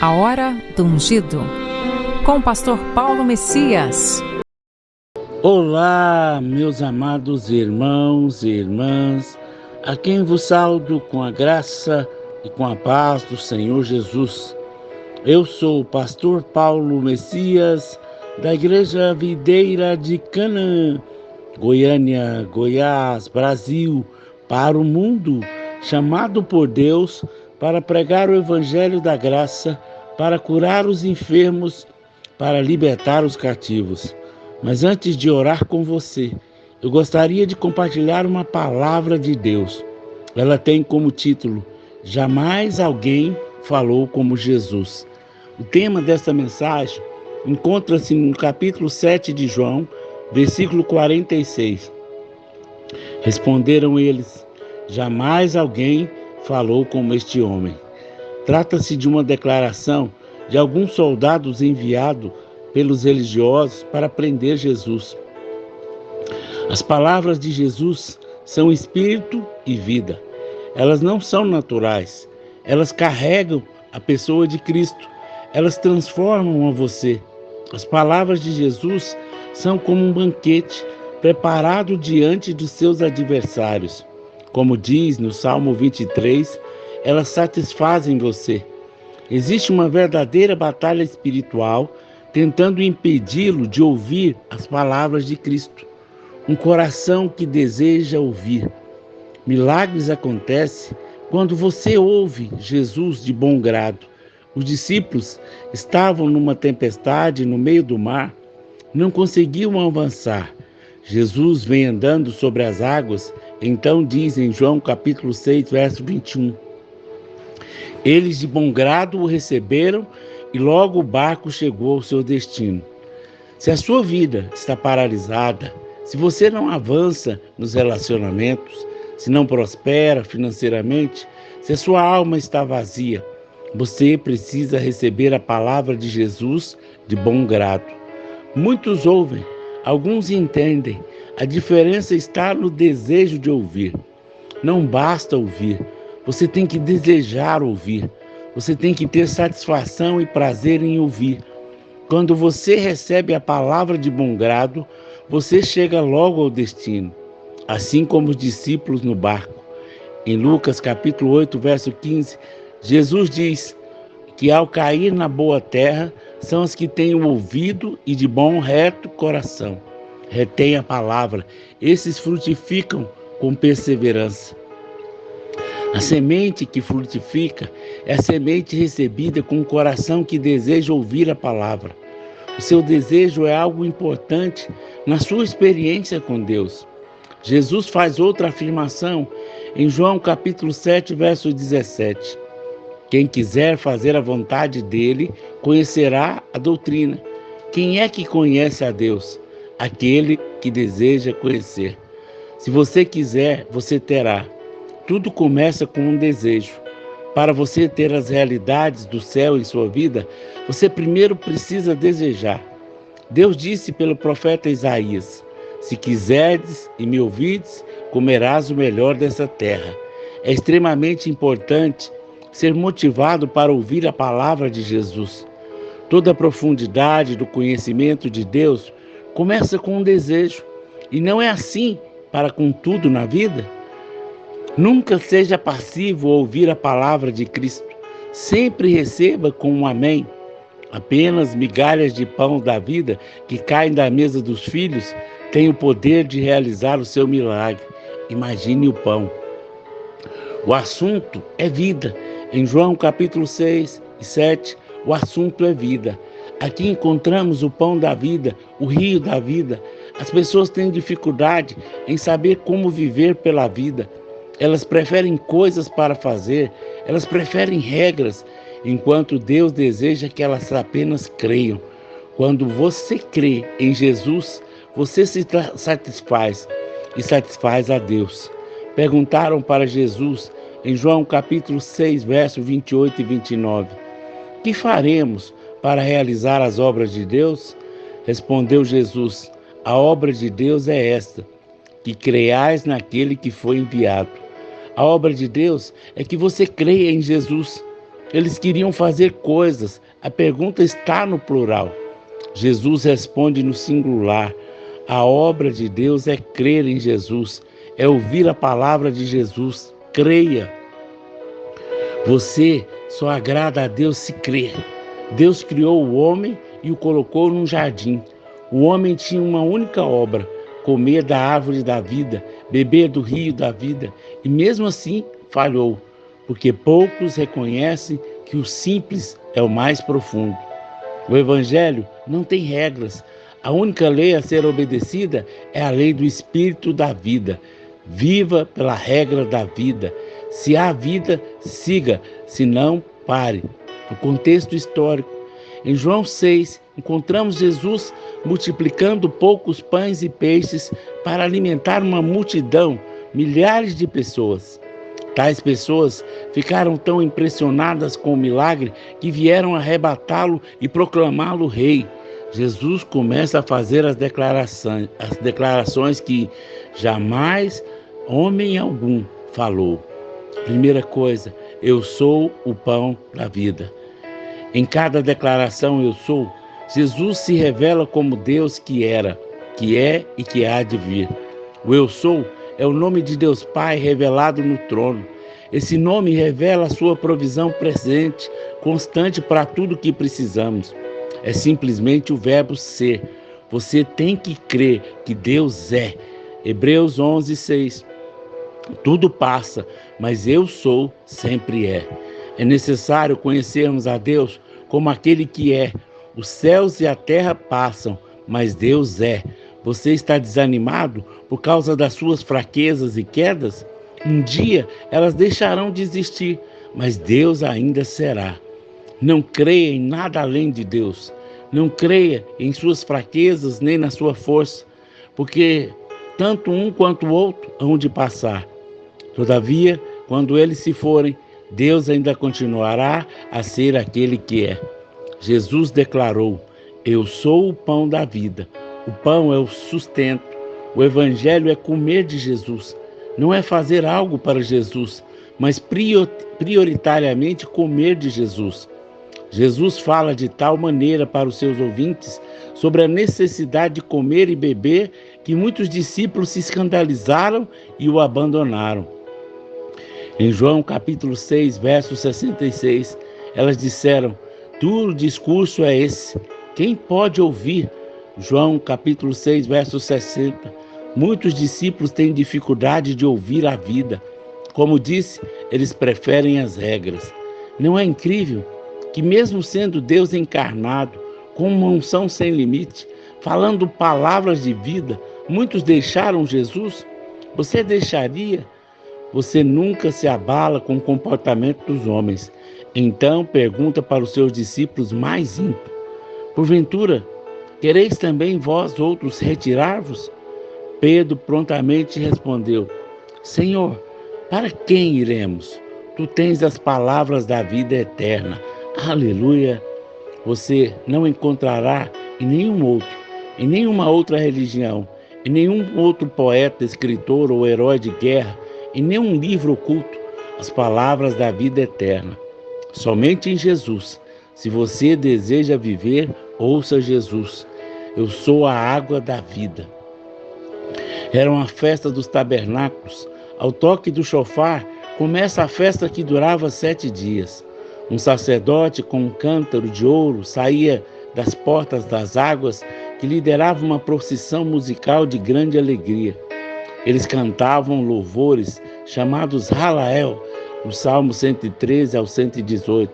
A Hora do Ungido, com o pastor Paulo Messias. Olá, meus amados irmãos e irmãs, a quem vos saúdo com a graça e com a paz do Senhor Jesus. Eu sou o pastor Paulo Messias, da Igreja Videira de Canaã, Goiânia, Goiás, Brasil, para o mundo, chamado por Deus para pregar o Evangelho da Graça, para curar os enfermos, para libertar os cativos. Mas antes de orar com você, eu gostaria de compartilhar uma palavra de Deus. Ela tem como título: Jamais alguém falou como Jesus. O tema desta mensagem encontra-se no capítulo 7 de João, versículo 46. Responderam eles: jamais alguém falou como este homem. Trata-se de uma declaração de alguns soldados enviados pelos religiosos para prender Jesus. As palavras de Jesus são espírito e vida. Elas não são naturais. Elas carregam a pessoa de Cristo. Elas transformam a você. As palavras de Jesus são como um banquete preparado diante dos seus adversários. Como diz no Salmo 23, elas satisfazem você. Existe uma verdadeira batalha espiritual tentando impedi-lo de ouvir as palavras de Cristo. Um coração que deseja ouvir. Milagres acontecem quando você ouve Jesus de bom grado. Os discípulos estavam numa tempestade no meio do mar, não conseguiam avançar. Jesus vem andando sobre as águas, então diz em João capítulo 6, verso 21. Eles de bom grado o receberam e logo o barco chegou ao seu destino. Se a sua vida está paralisada, se você não avança nos relacionamentos, se não prospera financeiramente, se a sua alma está vazia, você precisa receber a palavra de Jesus de bom grado. Muitos ouvem, alguns entendem. A diferença está no desejo de ouvir. Não basta ouvir, você tem que desejar ouvir. Você tem que ter satisfação e prazer em ouvir. Quando você recebe a palavra de bom grado, você chega logo ao destino, assim como os discípulos no barco. Em Lucas capítulo 8, verso 15, Jesus diz que ao cair na boa terra são os que têm o ouvido e de bom reto coração. Retém a palavra, esses frutificam com perseverança. A semente que frutifica é a semente recebida com um coração que deseja ouvir a palavra. O seu desejo é algo importante na sua experiência com Deus. Jesus faz outra afirmação em João capítulo 7, verso 17. Quem quiser fazer a vontade dele, conhecerá a doutrina. Quem é que conhece a Deus? Aquele que deseja conhecer. Se você quiser, você terá. Tudo começa com um desejo. Para você ter as realidades do céu em sua vida, você primeiro precisa desejar. Deus disse pelo profeta Isaías: se quiserdes e me ouvides, comerás o melhor dessa terra. É extremamente importante ser motivado para ouvir a palavra de Jesus. Toda a profundidade do conhecimento de Deus começa com um desejo. E não é assim para com tudo na vida? Nunca seja passivo ao ouvir a palavra de Cristo. Sempre receba com um amém. Apenas migalhas de pão da vida que caem da mesa dos filhos têm o poder de realizar o seu milagre. Imagine o pão. O assunto é vida. Em João capítulo 6 e 7, o assunto é vida. Aqui encontramos o pão da vida, o rio da vida. As pessoas têm dificuldade em saber como viver pela vida. Elas preferem coisas para fazer, elas preferem regras, enquanto Deus deseja que elas apenas creiam. Quando você crê em Jesus, você se satisfaz e satisfaz a Deus. Perguntaram para Jesus em João capítulo 6, versos 28 e 29, que faremos para realizar as obras de Deus? Respondeu Jesus: a obra de Deus é esta, que creiais naquele que foi enviado. A obra de Deus é que você creia em Jesus. Eles queriam fazer coisas. A pergunta está no plural. Jesus responde no singular. A obra de Deus é crer em Jesus, é ouvir a palavra de Jesus. Creia. Você só agrada a Deus se crer. Deus criou o homem e o colocou num jardim. O homem tinha uma única obra: comer da árvore da vida, beber do rio da vida, e mesmo assim falhou, porque poucos reconhecem que o simples é o mais profundo. O Evangelho não tem regras. A única lei a ser obedecida é a lei do Espírito da vida. Viva pela regra da vida. Se há vida, siga, se não, pare. No contexto histórico, em João 6, encontramos Jesus multiplicando poucos pães e peixes para alimentar uma multidão, milhares de pessoas. Tais pessoas ficaram tão impressionadas com o milagre que vieram arrebatá-lo e proclamá-lo rei. Jesus começa a fazer as declarações que jamais homem algum falou. Primeira coisa, eu sou o pão da vida. Em cada declaração eu sou, Jesus se revela como Deus que era, que é e que há de vir. O eu sou é o nome de Deus Pai revelado no trono. Esse nome revela a sua provisão presente, constante para tudo que precisamos. É simplesmente o verbo ser. Você tem que crer que Deus é. Hebreus 11:6. Tudo passa, mas eu sou sempre é. É necessário conhecermos a Deus como aquele que é. Os céus e a terra passam, mas Deus é. Você está desanimado por causa das suas fraquezas e quedas? Um dia elas deixarão de existir, mas Deus ainda será. Não creia em nada além de Deus. Não creia em suas fraquezas nem na sua força, porque tanto um quanto o outro hão de passar. Todavia, quando eles se forem, Deus ainda continuará a ser aquele que é. Jesus declarou: eu sou o pão da vida. O pão é o sustento. O evangelho é comer de Jesus. Não é fazer algo para Jesus, mas prioritariamente comer de Jesus. Jesus fala de tal maneira para os seus ouvintes sobre a necessidade de comer e beber que muitos discípulos se escandalizaram e o abandonaram. Em João capítulo 6, verso 66, elas disseram: duro discurso é esse, quem pode ouvir? João capítulo 6, verso 60. Muitos discípulos têm dificuldade de ouvir a vida. Como disse, eles preferem as regras. Não é incrível que mesmo sendo Deus encarnado, com uma unção sem limite, falando palavras de vida, muitos deixaram Jesus? Você deixaria? Você nunca se abala com o comportamento dos homens. Então pergunta para os seus discípulos mais íntimos: porventura, quereis também vós outros retirar-vos? Pedro prontamente respondeu: Senhor, para quem iremos? Tu tens as palavras da vida eterna. Aleluia! Você não encontrará em nenhuma outra religião, em nenhum outro poeta, escritor ou herói de guerra, em nenhum livro oculto, as palavras da vida eterna. Somente em Jesus. Se você deseja viver, ouça Jesus. Eu sou a água da vida. Era uma festa dos tabernáculos. Ao toque do chofar, começa a festa que durava 7 dias. Um sacerdote com um cântaro de ouro saía das portas das águas, que liderava uma procissão musical de grande alegria. Eles cantavam louvores chamados Halael, do Salmo 113 ao 118.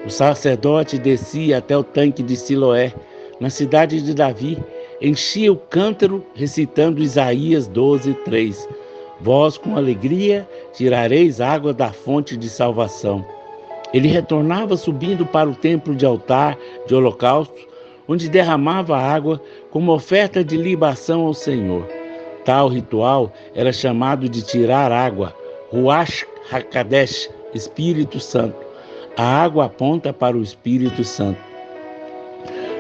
O sacerdote descia até o tanque de Siloé, na cidade de Davi, enchia o cântaro recitando Isaías 12:3. Vós com alegria tirareis água da fonte de salvação. Ele retornava subindo para o templo de altar de holocausto, onde derramava água como oferta de libação ao Senhor. Tal ritual era chamado de tirar água, Ruach HaKadesh, Espírito Santo. A água aponta para o Espírito Santo.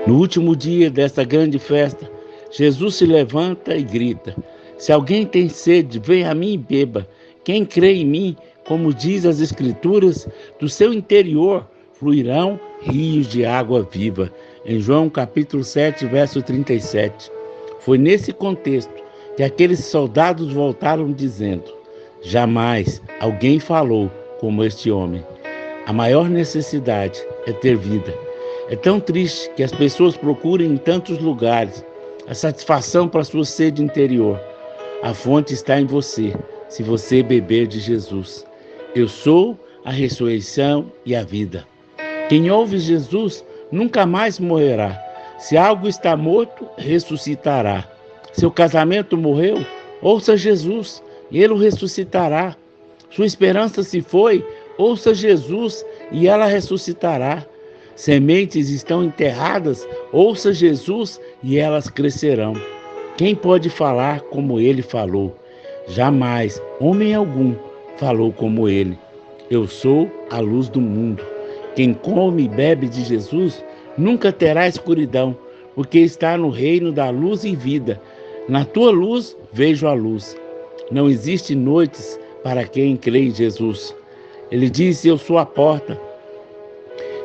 No último dia desta grande festa, Jesus se levanta e grita: se alguém tem sede, venha a mim e beba. Quem crê em mim, como diz as Escrituras, do seu interior fluirão rios de água viva. Em João capítulo 7, verso 37. Foi nesse contexto que aqueles soldados voltaram dizendo: jamais alguém falou como este homem. A maior necessidade é ter vida. É tão triste que as pessoas procurem em tantos lugares a satisfação para sua sede interior. A fonte está em você, se você beber de Jesus. Eu sou a ressurreição e a vida. Quem ouve Jesus nunca mais morrerá. Se algo está morto, ressuscitará. Seu casamento morreu, ouça Jesus, e ele o ressuscitará. Sua esperança se foi, ouça Jesus, e ela ressuscitará. Sementes estão enterradas, ouça Jesus, e elas crescerão. Quem pode falar como ele falou? Jamais homem algum falou como ele. Eu sou a luz do mundo. Quem come e bebe de Jesus nunca terá escuridão, porque está no reino da luz e vida. Na tua luz vejo a luz. Não existe noites para quem crê em Jesus. Ele disse: eu sou a porta.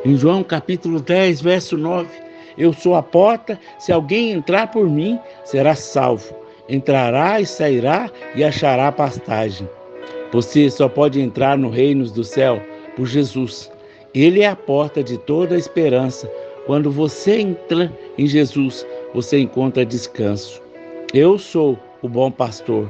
Em João capítulo 10, verso 9, eu sou a porta, se alguém entrar por mim, será salvo. Entrará e sairá e achará pastagem. Você só pode entrar no reino do céu por Jesus. Ele é a porta de toda a esperança. Quando você entra em Jesus, você encontra descanso. Eu sou o bom pastor.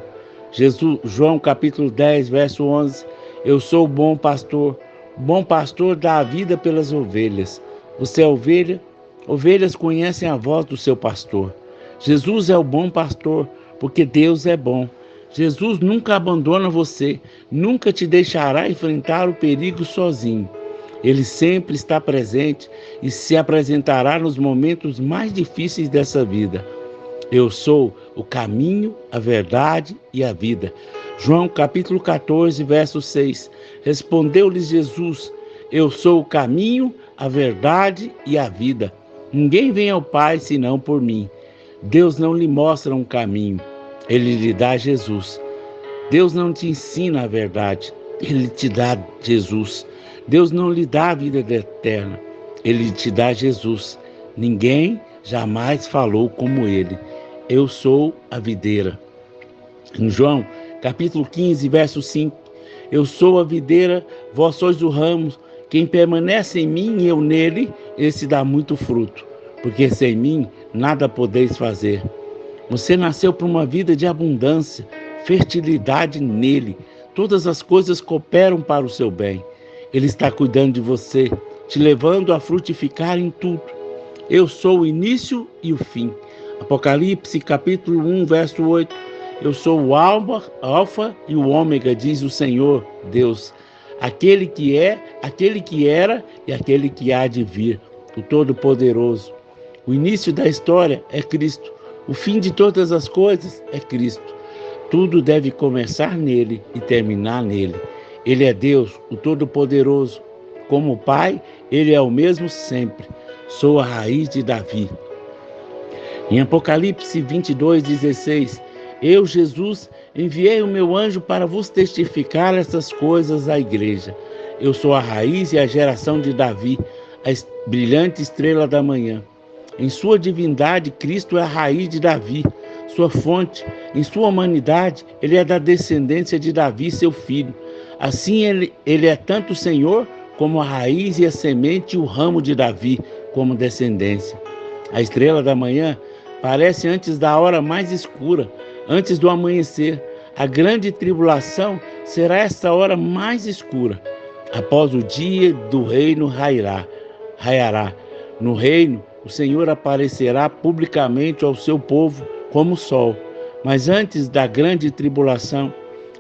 João capítulo 10, verso 11, eu sou o bom pastor. O bom pastor dá a vida pelas ovelhas. Você é ovelha? Ovelhas conhecem a voz do seu pastor. Jesus é o bom pastor, porque Deus é bom. Jesus nunca abandona você, nunca te deixará enfrentar o perigo sozinho. Ele sempre está presente e se apresentará nos momentos mais difíceis dessa vida. Eu sou o caminho, a verdade e a vida. João capítulo 14, verso 6. Respondeu-lhes Jesus: eu sou o caminho, a verdade e a vida. Ninguém vem ao Pai senão por mim. Deus não lhe mostra um caminho, ele lhe dá Jesus. Deus não te ensina a verdade, ele te dá Jesus. Deus não lhe dá a vida eterna, ele te dá Jesus. Ninguém jamais falou como ele. Eu sou a videira. Em João capítulo 15, verso 5, eu sou a videira, vós sois o ramo. Quem permanece em mim e eu nele, esse dá muito fruto, porque sem mim nada podeis fazer. Você nasceu para uma vida de abundância, fertilidade nele. Todas as coisas cooperam para o seu bem. Ele está cuidando de você, te levando a frutificar em tudo. Eu sou o início e o fim. Apocalipse capítulo 1, verso 8. Eu sou o alfa e o ômega, diz o Senhor Deus, aquele que é, aquele que era e aquele que há de vir, o Todo-Poderoso. O início da história é Cristo, o fim de todas as coisas é Cristo. Tudo deve começar nele e terminar nele. Ele é Deus, o Todo-Poderoso. Como Pai, ele é o mesmo sempre. Sou a raiz de Davi. Em Apocalipse 22, 16, eu, Jesus, enviei o meu anjo para vos testificar essas coisas à igreja. Eu sou a raiz e a geração de Davi, a brilhante estrela da manhã. Em sua divindade, Cristo é a raiz de Davi, sua fonte. Em sua humanidade, ele é da descendência de Davi, seu filho. Assim, ele é tanto o Senhor como a raiz e a semente e o ramo de Davi como descendência. A estrela da manhã aparece antes da hora mais escura, antes do amanhecer. A grande tribulação será essa hora mais escura. Após o dia do reino raiará. No reino, o Senhor aparecerá publicamente ao seu povo como o sol. Mas antes da grande tribulação,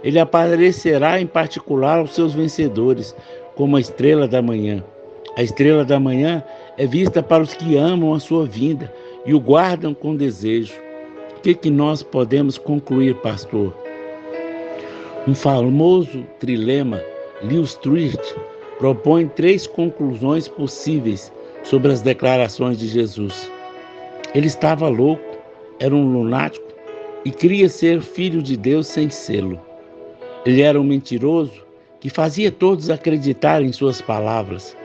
ele aparecerá em particular aos seus vencedores, como a estrela da manhã. A estrela da manhã é vista para os que amam a sua vinda e o guardam com desejo. O que nós podemos concluir, pastor? Um famoso trilema, Lewis Truitt, propõe 3 conclusões possíveis sobre as declarações de Jesus. Ele estava louco, era um lunático e queria ser filho de Deus sem sê-lo. Ele era um mentiroso que fazia todos acreditar em suas palavras.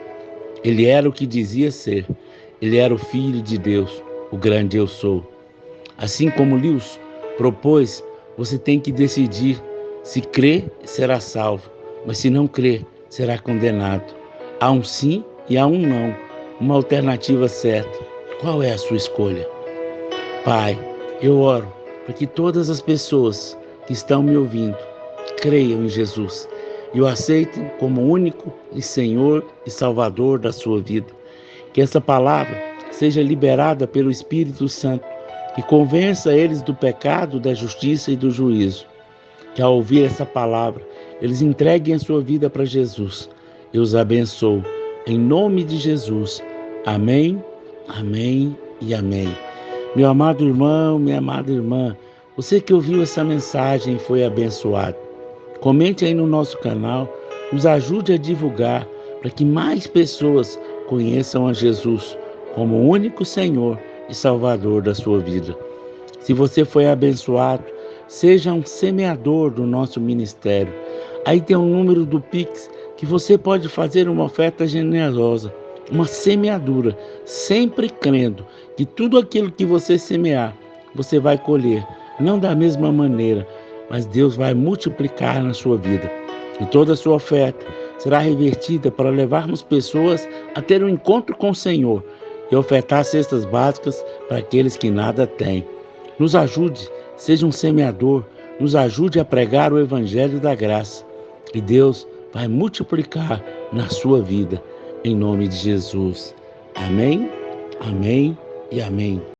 Ele era o que dizia ser. Ele era o Filho de Deus, o grande eu sou. Assim como Lewis propôs, você tem que decidir. Se crer, será salvo, mas se não crer, será condenado. Há um sim e há um não, uma alternativa certa. Qual é a sua escolha? Pai, eu oro para que todas as pessoas que estão me ouvindo creiam em Jesus e o aceitem como único e Senhor e Salvador da sua vida. Que essa palavra seja liberada pelo Espírito Santo e convença eles do pecado, da justiça e do juízo. Que ao ouvir essa palavra, eles entreguem a sua vida para Jesus. Eu os abençoo. Em nome de Jesus. Amém, amém e amém. Meu amado irmão, minha amada irmã, você que ouviu essa mensagem e foi abençoado, comente aí no nosso canal, nos ajude a divulgar para que mais pessoas conheçam a Jesus como o único Senhor e Salvador da sua vida. Se você foi abençoado, seja um semeador do nosso ministério. Aí tem um número do Pix que você pode fazer uma oferta generosa, uma semeadura, sempre crendo que tudo aquilo que você semear, você vai colher. Não da mesma maneira, mas Deus vai multiplicar na sua vida. E toda a sua oferta será revertida para levarmos pessoas a ter um encontro com o Senhor e ofertar cestas básicas para aqueles que nada têm. Nos ajude, seja um semeador, nos ajude a pregar o Evangelho da graça. E Deus vai multiplicar na sua vida, em nome de Jesus. Amém, amém e amém.